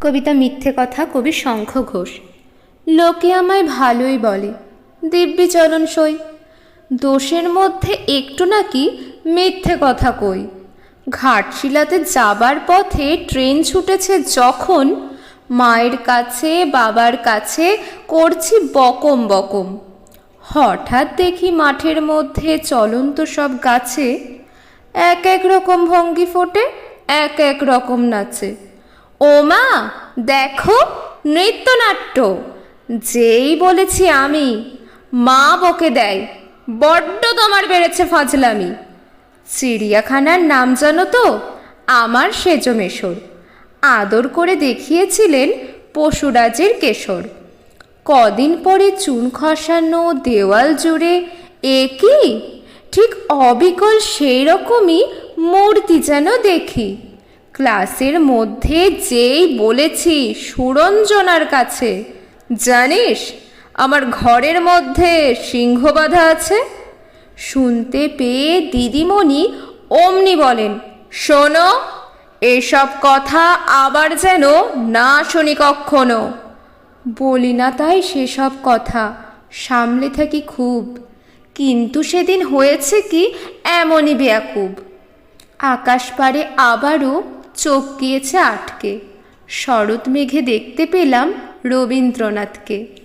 কবিতা মিথ্যে কথা, কবি শঙ্খ ঘোষ। লোকে আমায় ভালোই বলে, দিব্যি চলন সই, দোষের মধ্যে একটু নাকি মিথ্যে কথা কই। ঘাটশিলাতে যাবার পথে ট্রেন ছুটেছে যখন, মায়ের কাছে বাবার কাছে করছি বকম বকম। হঠাৎ দেখি মাঠের মধ্যে চলন্ত সব গাছে এক এক রকম ভঙ্গি ফোটে, এক এক রকম নাচে। ও মা দেখো, নৃত্যনাট্য! যেই বলেছি আমি, মা বকে দেয়, বড্ড তোমার বেড়েছে ফাজলামি। চিড়িয়াখানার নাম জানো তো? আমার সেজ মেশর। আদর করে দেখিয়েছিলেন পশুরাজের কেশর। কদিন পরে চুন খসানো দেওয়াল জুড়ে এ কি ঠিক অবিকল সেই রকমই মূর্তি যেন দেখি। ক্লাসের মধ্যে যেই বলেছি সুরঞ্জনার কাছে, জানিস আমার ঘরের মধ্যে সিংহ বাঁধা আছে। শুনতে পেয়ে দিদিমণি অমনি বলেন, শোনো, এসব কথা আবার যেন না শুনি কক্ষনো। বলি না তাই সেসব কথা, সামলে থাকি খুব, কিন্তু সেদিন হয়েছে কি এমনই বেয়াকুব। আকাশ পারে আবারও চোখ গিয়েছে আটকে, শরৎ মেঘে দেখতে পেলাম রবীন্দ্রনাথকে।